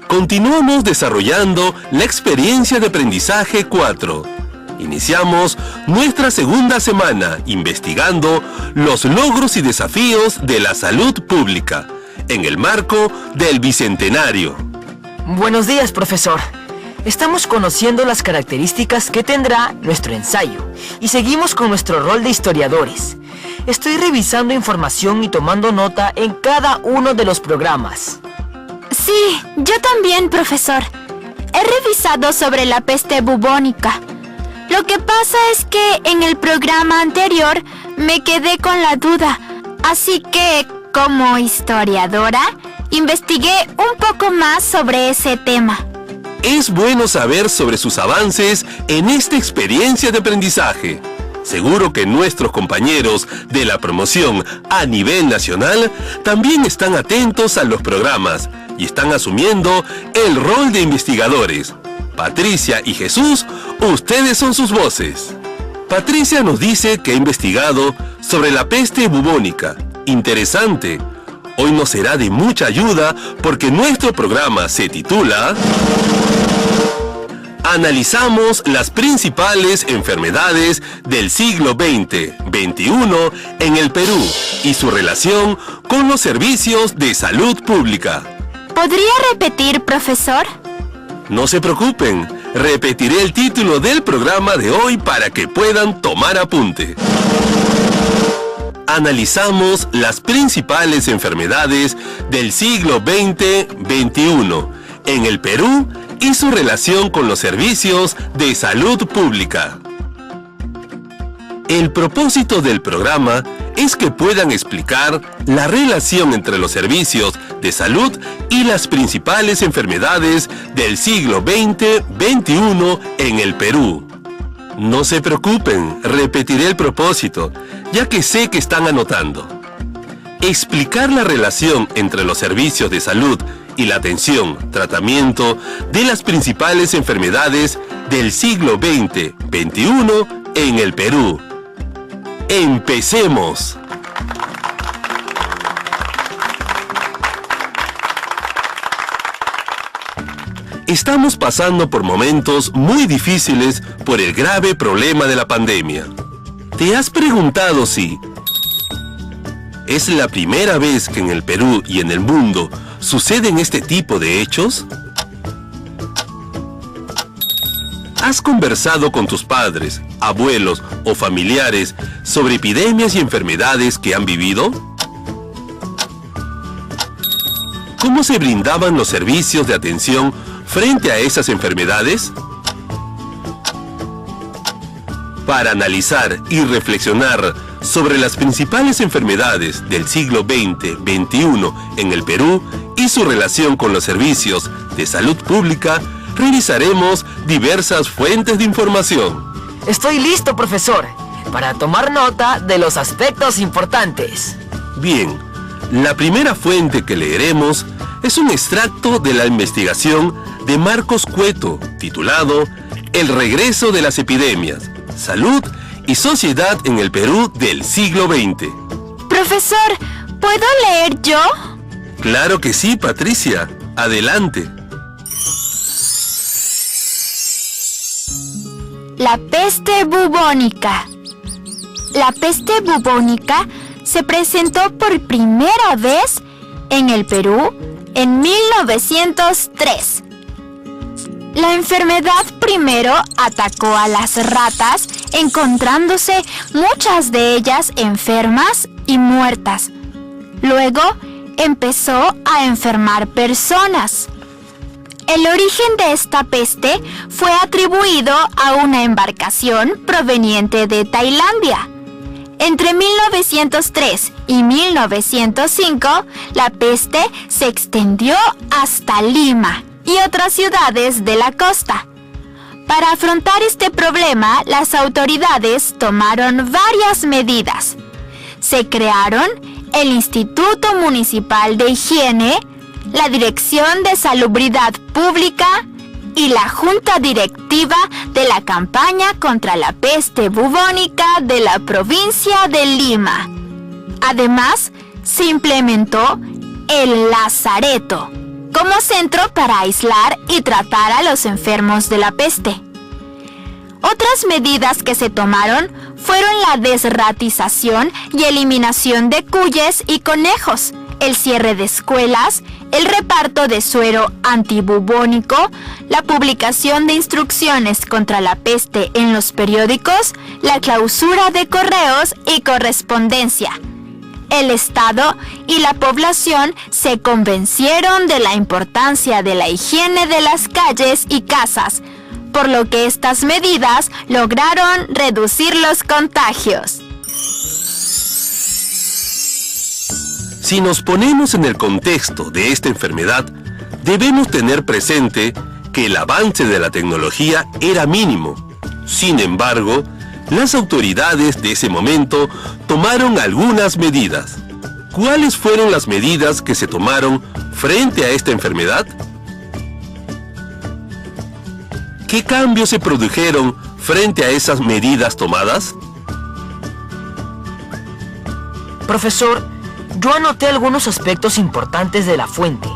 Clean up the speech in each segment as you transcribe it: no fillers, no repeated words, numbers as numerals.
Continuamos desarrollando la experiencia de aprendizaje 4. Iniciamos nuestra segunda semana investigando los logros y desafíos de la salud pública en el marco del Bicentenario. Buenos días, profesor. Estamos conociendo las características que tendrá nuestro ensayo y seguimos con nuestro rol de historiadores. Estoy revisando información y tomando nota en cada uno de los programas. Sí, yo también, profesor. He revisado sobre la peste bubónica. Lo que pasa es que en el programa anterior me quedé con la duda, así que, como historiadora, investigué un poco más sobre ese tema. Es bueno saber sobre sus avances en esta experiencia de aprendizaje. Seguro que nuestros compañeros de la promoción a nivel nacional también están atentos a los programas y están asumiendo el rol de investigadores. Patricia y Jesús, ustedes son sus voces. Patricia nos dice que ha investigado sobre la peste bubónica. Interesante. Hoy nos será de mucha ayuda porque nuestro programa se titula Analizamos las principales enfermedades del siglo XX-XXI en el Perú y su relación con los servicios de salud pública. ¿Podría repetir, profesor? No se preocupen, repetiré el título del programa de hoy para que puedan tomar apunte. Analizamos las principales enfermedades del siglo XX-XXI en el Perú y su relación con los servicios de salud pública. El propósito del programa es que puedan explicar la relación entre los servicios de salud y las principales enfermedades del siglo XX-XXI en el Perú. No se preocupen, repetiré el propósito, ya que sé que están anotando. Explicar la relación entre los servicios de salud y la atención, tratamiento de las principales enfermedades del siglo XX-XXI en el Perú. ¡Empecemos! Estamos pasando por momentos muy difíciles por el grave problema de la pandemia. ¿Te has preguntado si es la primera vez que en el Perú y en el mundo suceden este tipo de hechos? ¿Has conversado con tus padres, abuelos o familiares sobre epidemias y enfermedades que han vivido? ¿Cómo se brindaban los servicios de atención frente a esas enfermedades? Para analizar y reflexionar sobre las principales enfermedades del siglo XX-XXI en el Perú y su relación con los servicios de salud pública, revisaremos diversas fuentes de información. Estoy listo, profesor, para tomar nota de los aspectos importantes. Bien, la primera fuente que leeremos es un extracto de la investigación de Marcos Cueto, titulado El regreso de las epidemias, salud y sociedad en el Perú del siglo XX. Profesor, ¿puedo leer yo? Claro que sí, Patricia. Adelante. La peste bubónica. La peste bubónica se presentó por primera vez en el Perú en 1903. La enfermedad primero atacó a las ratas, encontrándose muchas de ellas enfermas y muertas. Luego empezó a enfermar personas. El origen de esta peste fue atribuido a una embarcación proveniente de Tailandia. Entre 1903 y 1905, la peste se extendió hasta Lima y otras ciudades de la costa. Para afrontar este problema, las autoridades tomaron varias medidas. Se crearon el Instituto Municipal de Higiene, la Dirección de Salubridad Pública y la Junta Directiva de la campaña contra la peste bubónica de la provincia de Lima. Además, se implementó el lazareto, como centro para aislar y tratar a los enfermos de la peste. Otras medidas que se tomaron fueron la desratización y eliminación de cuyes y conejos, el cierre de escuelas, el reparto de suero antibubónico, la publicación de instrucciones contra la peste en los periódicos, la clausura de correos y correspondencia. El Estado y la población se convencieron de la importancia de la higiene de las calles y casas, por lo que estas medidas lograron reducir los contagios. Si nos ponemos en el contexto de esta enfermedad, debemos tener presente que el avance de la tecnología era mínimo. Sin embargo, las autoridades de ese momento tomaron algunas medidas. ¿Cuáles fueron las medidas que se tomaron frente a esta enfermedad? ¿Qué cambios se produjeron frente a esas medidas tomadas? Profesor, yo anoté algunos aspectos importantes de la fuente.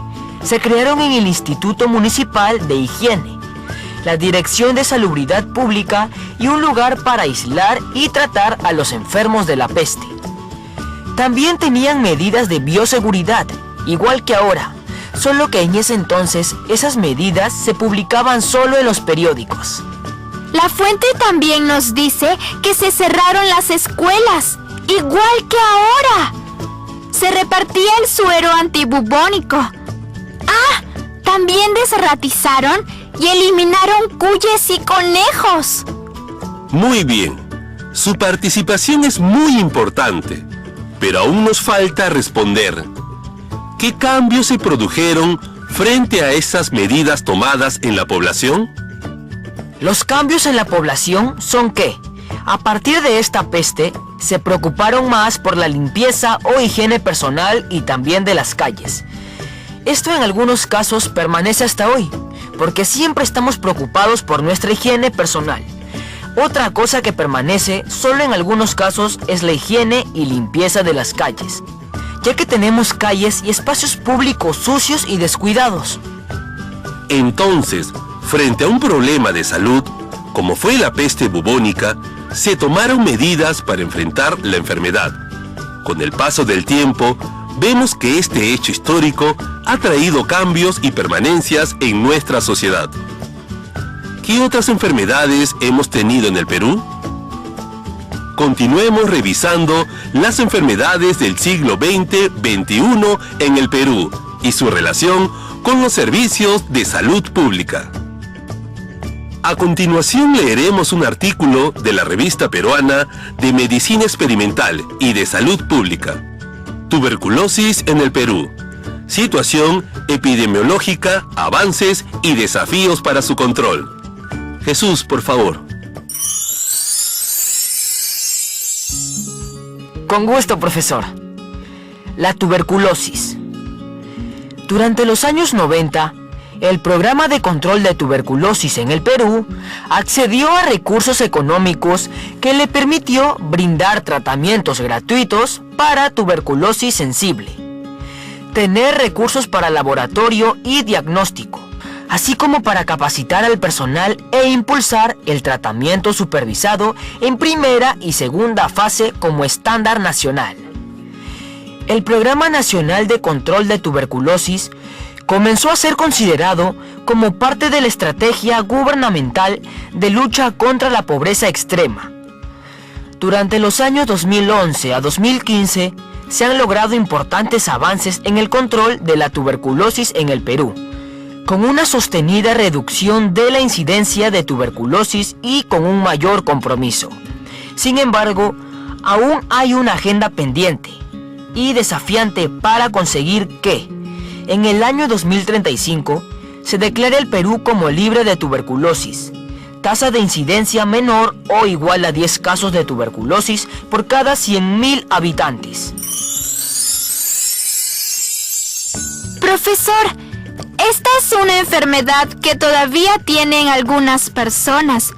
Se crearon en el Instituto Municipal de Higiene, la Dirección de Salubridad Pública y un lugar para aislar y tratar a los enfermos de la peste. También tenían medidas de bioseguridad, igual que ahora, solo que en ese entonces esas medidas se publicaban solo en los periódicos. La fuente también nos dice que se cerraron las escuelas, igual que ahora. Se repartía el suero antibubónico. ¡Ah! También desratizaron y eliminaron cuyes y conejos. Muy bien. Su participación es muy importante, pero aún nos falta responder. ¿Qué cambios se produjeron frente a esas medidas tomadas en la población? Los cambios en la población son que, a partir de esta peste, se preocuparon más por la limpieza o higiene personal y también de las calles. Esto en algunos casos permanece hasta hoy, porque siempre estamos preocupados por nuestra higiene personal. Otra cosa que permanece solo en algunos casos es la higiene y limpieza de las calles, ya que tenemos calles y espacios públicos sucios y descuidados. Entonces, frente a un problema de salud, como fue la peste bubónica, se tomaron medidas para enfrentar la enfermedad. Con el paso del tiempo, vemos que este hecho histórico ha traído cambios y permanencias en nuestra sociedad. ¿Qué otras enfermedades hemos tenido en el Perú? Continuemos revisando las enfermedades del siglo XX-XXI en el Perú y su relación con los servicios de salud pública. A continuación leeremos un artículo de la revista peruana de Medicina Experimental y de Salud Pública. Tuberculosis en el Perú. Situación epidemiológica, avances y desafíos para su control. Jesús, por favor. Con gusto, profesor. La tuberculosis. Durante los años 90, el Programa de Control de Tuberculosis en el Perú accedió a recursos económicos que le permitió brindar tratamientos gratuitos para tuberculosis sensible, tener recursos para laboratorio y diagnóstico, así como para capacitar al personal e impulsar el tratamiento supervisado en primera y segunda fase como estándar nacional. El Programa Nacional de Control de Tuberculosis comenzó a ser considerado como parte de la estrategia gubernamental de lucha contra la pobreza extrema. Durante los años 2011 a 2015 se han logrado importantes avances en el control de la tuberculosis en el Perú, con una sostenida reducción de la incidencia de tuberculosis y con un mayor compromiso. Sin embargo, aún hay una agenda pendiente y desafiante para conseguir que, en el año 2035, se declare el Perú como libre de tuberculosis, tasa de incidencia menor o igual a 10 casos de tuberculosis por cada 100.000 habitantes. Profesor, esta es una enfermedad que todavía tienen algunas personas.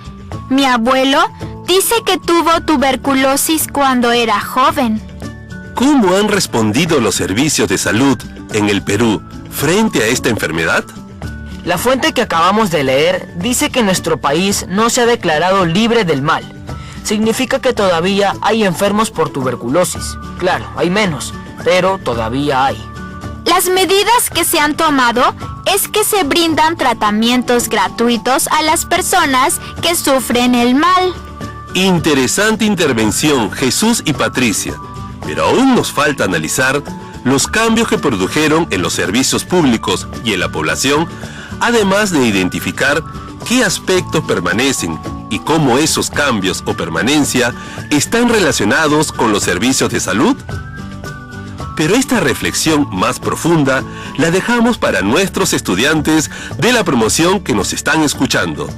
Mi abuelo dice que tuvo tuberculosis cuando era joven. ¿Cómo han respondido los servicios de salud en el Perú frente a esta enfermedad? La fuente que acabamos de leer dice que nuestro país no se ha declarado libre del mal. Significa que todavía hay enfermos por tuberculosis. Claro, hay menos, pero todavía hay. Las medidas que se han tomado es que se brindan tratamientos gratuitos a las personas que sufren el mal. Interesante intervención, Jesús y Patricia. Pero aún nos falta analizar los cambios que produjeron en los servicios públicos y en la población, además de identificar qué aspectos permanecen y cómo esos cambios o permanencia están relacionados con los servicios de salud. Pero esta reflexión más profunda la dejamos para nuestros estudiantes de la promoción que nos están escuchando.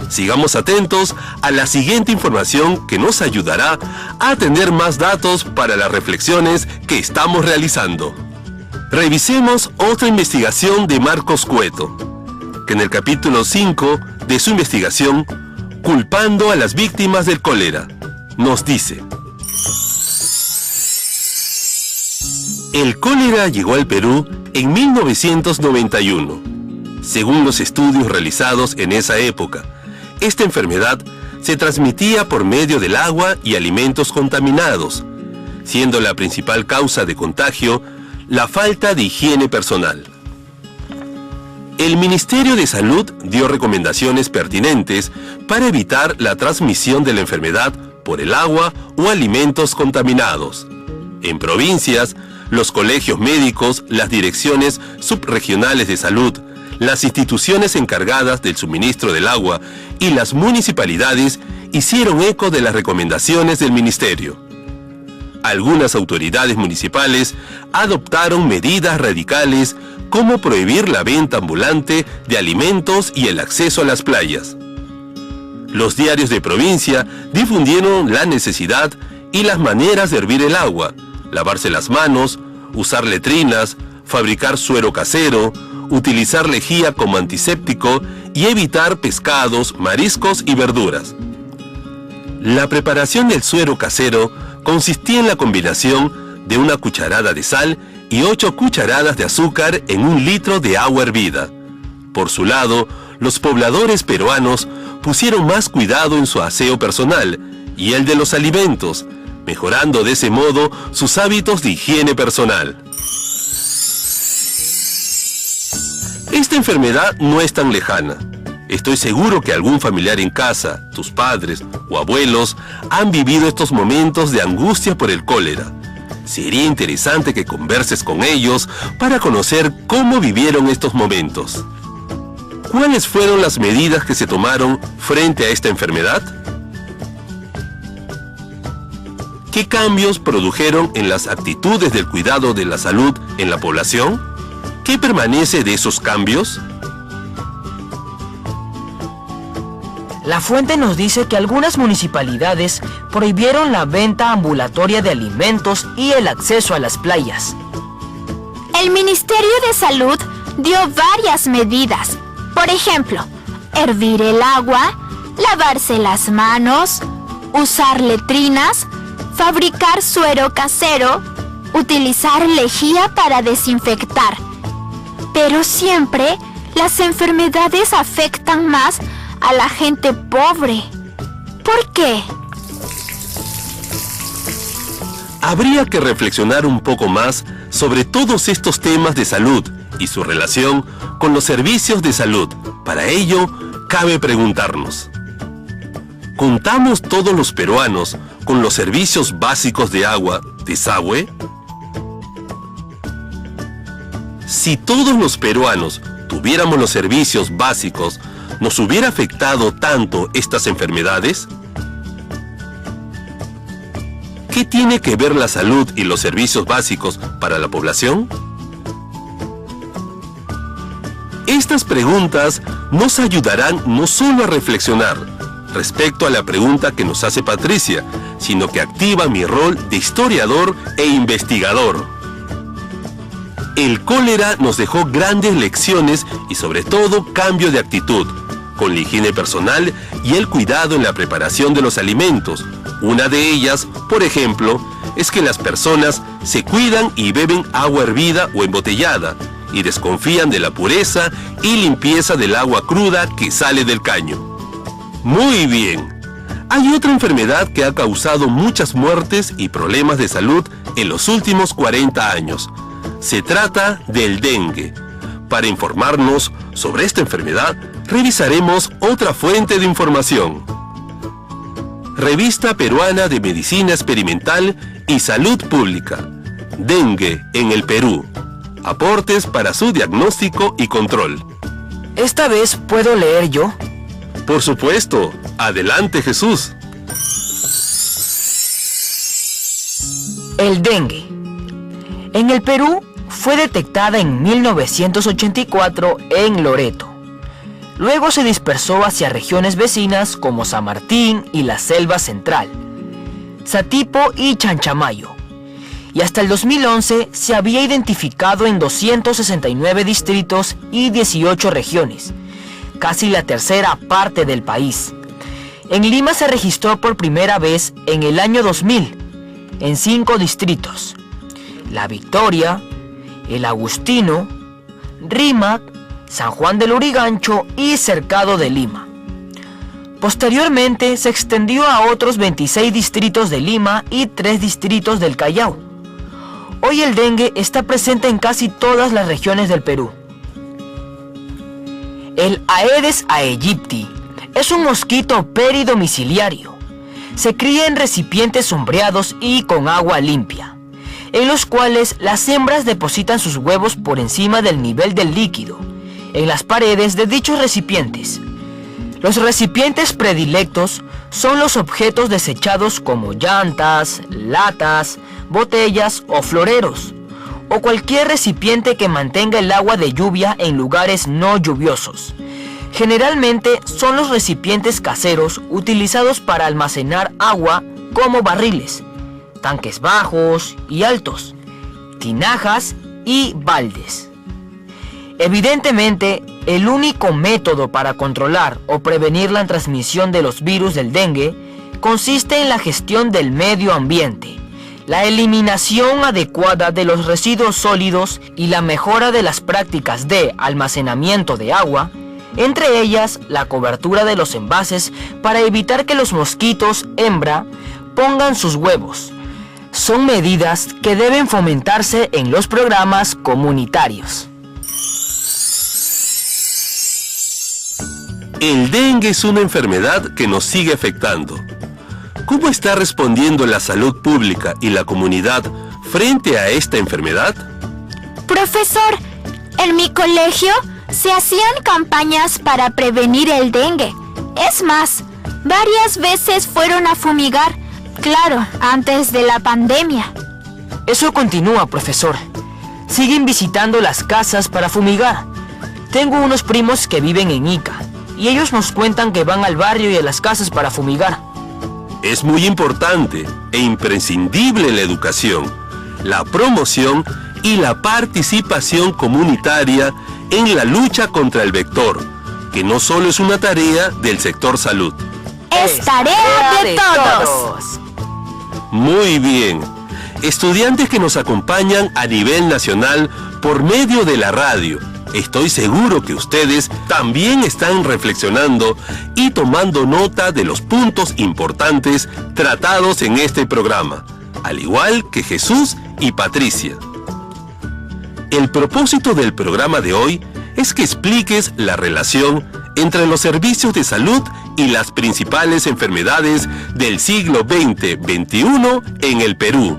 Sigamos atentos a la siguiente información que nos ayudará a tener más datos para las reflexiones que estamos realizando. Revisemos otra investigación de Marcos Cueto, que en el capítulo 5 de su investigación, Culpando a las víctimas del cólera, nos dice: el cólera llegó al Perú en 1991. Según los estudios realizados en esa época, esta enfermedad se transmitía por medio del agua y alimentos contaminados, siendo la principal causa de contagio la falta de higiene personal. El Ministerio de Salud dio recomendaciones pertinentes para evitar la transmisión de la enfermedad por el agua o alimentos contaminados. En provincias, los colegios médicos, las direcciones subregionales de salud, las instituciones encargadas del suministro del agua y las municipalidades hicieron eco de las recomendaciones del ministerio. Algunas autoridades municipales adoptaron medidas radicales como prohibir la venta ambulante de alimentos y el acceso a las playas. Los diarios de provincia difundieron la necesidad y las maneras de hervir el agua, lavarse las manos, usar letrinas, fabricar suero casero, utilizar lejía como antiséptico y evitar pescados, mariscos y verduras. La preparación del suero casero consistía en la combinación de una cucharada de sal y 8 cucharadas de azúcar en 1 litro de agua hervida. Por su lado, los pobladores peruanos pusieron más cuidado en su aseo personal y el de los alimentos, mejorando de ese modo sus hábitos de higiene personal. Esta enfermedad no es tan lejana. Estoy seguro que algún familiar en casa, tus padres o abuelos, han vivido estos momentos de angustia por el cólera. Sería interesante que converses con ellos para conocer cómo vivieron estos momentos. ¿Cuáles fueron las medidas que se tomaron frente a esta enfermedad? ¿Qué cambios produjeron en las actitudes del cuidado de la salud en la población? ¿Qué permanece de esos cambios? La fuente nos dice que algunas municipalidades prohibieron la venta ambulatoria de alimentos y el acceso a las playas. El Ministerio de Salud dio varias medidas. Por ejemplo, hervir el agua, lavarse las manos, usar letrinas, fabricar suero casero, utilizar lejía para desinfectar. Pero siempre las enfermedades afectan más a la gente pobre. ¿Por qué? Habría que reflexionar un poco más sobre todos estos temas de salud y su relación con los servicios de salud. Para ello, cabe preguntarnos: ¿contamos todos los peruanos con los servicios básicos de agua, desagüe? Si todos los peruanos tuviéramos los servicios básicos, ¿nos hubiera afectado tanto estas enfermedades? ¿Qué tiene que ver la salud y los servicios básicos para la población? Estas preguntas nos ayudarán no solo a reflexionar respecto a la pregunta que nos hace Patricia, sino que activa mi rol de historiador e investigador. El cólera nos dejó grandes lecciones y sobre todo cambio de actitud, con la higiene personal y el cuidado en la preparación de los alimentos. Una de ellas, por ejemplo, es que las personas se cuidan y beben agua hervida o embotellada, y desconfían de la pureza y limpieza del agua cruda que sale del caño. Muy bien. Hay otra enfermedad que ha causado muchas muertes y problemas de salud en los últimos 40 años. Se trata del dengue. Para informarnos sobre esta enfermedad, revisaremos otra fuente de información. Revista Peruana de Medicina Experimental y Salud Pública. Dengue en el Perú. Aportes para su diagnóstico y control. ¿Esta vez puedo leer yo? Por supuesto. Adelante, Jesús. El dengue. En el Perú fue detectada en 1984 en Loreto. Luego se dispersó hacia regiones vecinas como San Martín y la Selva Central, Satipo y Chanchamayo. Y hasta el 2011 se había identificado en 269 distritos y 18 regiones, casi la tercera parte del país. En Lima se registró por primera vez en el año 2000, en 5 distritos: La Victoria, El Agustino, Rímac, San Juan del Lurigancho y Cercado de Lima. Posteriormente se extendió a otros 26 distritos de Lima y 3 distritos del Callao. Hoy el dengue está presente en casi todas las regiones del Perú. El Aedes aegypti es un mosquito peridomiciliario. Se cría en recipientes sombreados y con agua limpia, en los cuales las hembras depositan sus huevos por encima del nivel del líquido, en las paredes de dichos recipientes. Los recipientes predilectos son los objetos desechados como llantas, latas, botellas o floreros, o cualquier recipiente que mantenga el agua de lluvia en lugares no lluviosos. Generalmente son los recipientes caseros utilizados para almacenar agua, como barriles, tanques bajos y altos, tinajas y baldes. Evidentemente, el único método para controlar o prevenir la transmisión de los virus del dengue consiste en la gestión del medio ambiente, la eliminación adecuada de los residuos sólidos y la mejora de las prácticas de almacenamiento de agua, entre ellas la cobertura de los envases para evitar que los mosquitos hembra pongan sus huevos. Son medidas que deben fomentarse en los programas comunitarios. El dengue es una enfermedad que nos sigue afectando. ¿Cómo está respondiendo la salud pública y la comunidad frente a esta enfermedad? Profesor, en mi colegio se hacían campañas para prevenir el dengue. Es más, varias veces fueron a fumigar, claro, antes de la pandemia. Eso continúa, profesor. Siguen visitando las casas para fumigar. Tengo unos primos que viven en Ica, y ellos nos cuentan que van al barrio y a las casas para fumigar. Es muy importante e imprescindible la educación, la promoción y la participación comunitaria en la lucha contra el vector, que no solo es una tarea del sector salud. Es tarea de todos. Muy bien. Estudiantes que nos acompañan a nivel nacional por medio de la radio. Estoy seguro que ustedes también están reflexionando y tomando nota de los puntos importantes tratados en este programa, al igual que Jesús y Patricia. El propósito del programa de hoy es que expliques la relación entre los servicios de salud y las principales enfermedades del siglo XX-XXI en el Perú.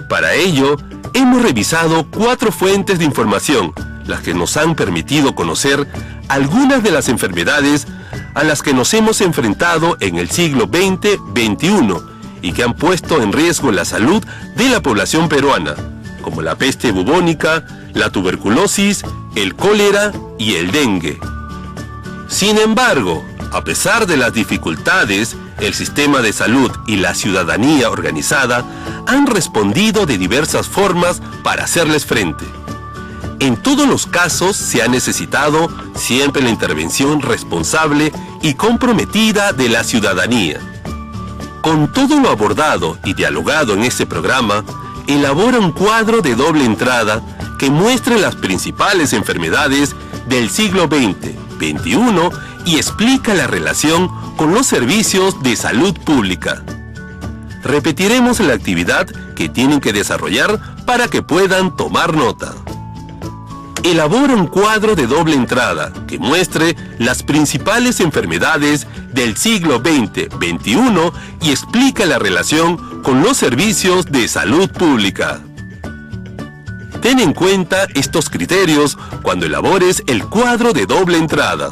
Para ello, hemos revisado 4 fuentes de información, las que nos han permitido conocer algunas de las enfermedades a las que nos hemos enfrentado en el siglo XX-XXI y que han puesto en riesgo la salud de la población peruana, como la peste bubónica, la tuberculosis, el cólera y el dengue. Sin embargo, a pesar de las dificultades, el sistema de salud y la ciudadanía organizada han respondido de diversas formas para hacerles frente. En todos los casos se ha necesitado siempre la intervención responsable y comprometida de la ciudadanía. Con todo lo abordado y dialogado en este programa, elabora un cuadro de doble entrada que muestre las principales enfermedades del siglo XX, XXI y explica la relación con los servicios de salud pública. Repetiremos la actividad que tienen que desarrollar para que puedan tomar nota. Elabora un cuadro de doble entrada que muestre las principales enfermedades del siglo XX, XXI y explica la relación con los servicios de salud pública. Ten en cuenta estos criterios cuando elabores el cuadro de doble entrada.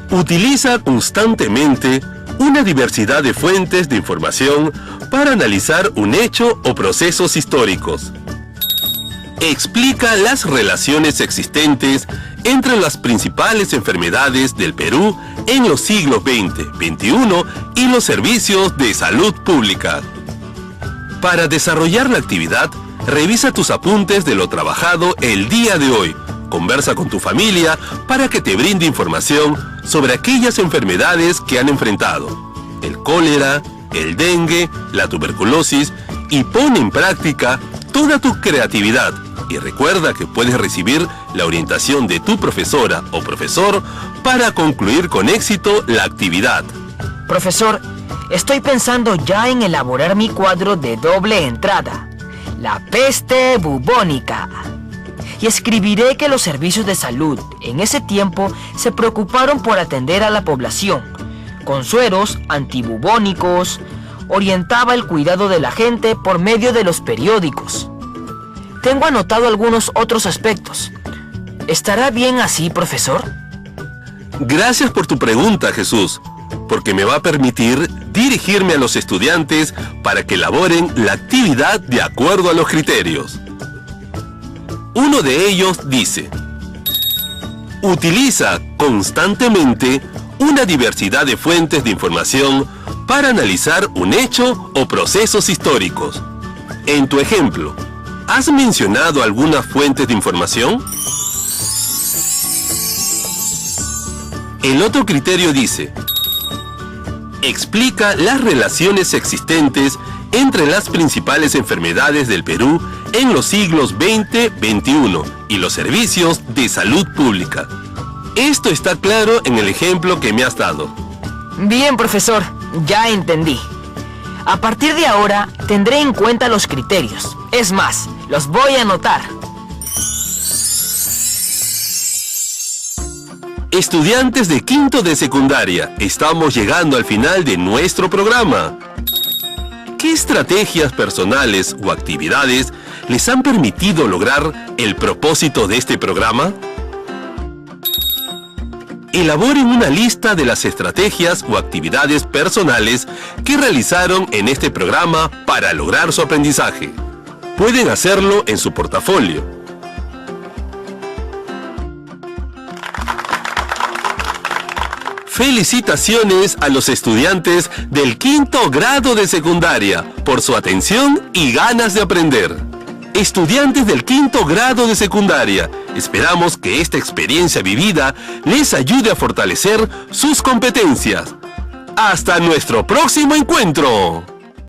Utiliza constantemente una diversidad de fuentes de información para analizar un hecho o procesos históricos. Explica las relaciones existentes entre las principales enfermedades del Perú en los siglos XX, XXI y los servicios de salud pública. Para desarrollar la actividad, revisa tus apuntes de lo trabajado el día de hoy. Conversa con tu familia para que te brinde información sobre aquellas enfermedades que han enfrentado: el cólera, el dengue, la tuberculosis, y pon en práctica toda tu creatividad. Y recuerda que puedes recibir la orientación de tu profesora o profesor para concluir con éxito la actividad. Profesor, estoy pensando ya en elaborar mi cuadro de doble entrada, la peste bubónica. Y escribiré que los servicios de salud en ese tiempo se preocuparon por atender a la población, con sueros antibubónicos, orientaba el cuidado de la gente por medio de los periódicos. Tengo anotado algunos otros aspectos. ¿Estará bien así, profesor? Gracias por tu pregunta, Jesús, porque me va a permitir dirigirme a los estudiantes para que elaboren la actividad de acuerdo a los criterios. Uno de ellos dice: utiliza constantemente una diversidad de fuentes de información para analizar un hecho o procesos históricos. En tu ejemplo, ¿has mencionado algunas fuentes de información? El otro criterio dice: explica las relaciones existentes entre las principales enfermedades del Perú en los siglos XX, XXI y los servicios de salud pública. Esto está claro en el ejemplo que me has dado. Bien, profesor, ya entendí. A partir de ahora, tendré en cuenta los criterios. Es más, los voy a anotar. Estudiantes de quinto de secundaria, estamos llegando al final de nuestro programa. ¿Qué estrategias personales o actividades les han permitido lograr el propósito de este programa? Elaboren una lista de las estrategias o actividades personales que realizaron en este programa para lograr su aprendizaje. Pueden hacerlo en su portafolio. Felicitaciones a los estudiantes del quinto grado de secundaria por su atención y ganas de aprender. Estudiantes del quinto grado de secundaria, esperamos que esta experiencia vivida les ayude a fortalecer sus competencias. ¡Hasta nuestro próximo encuentro!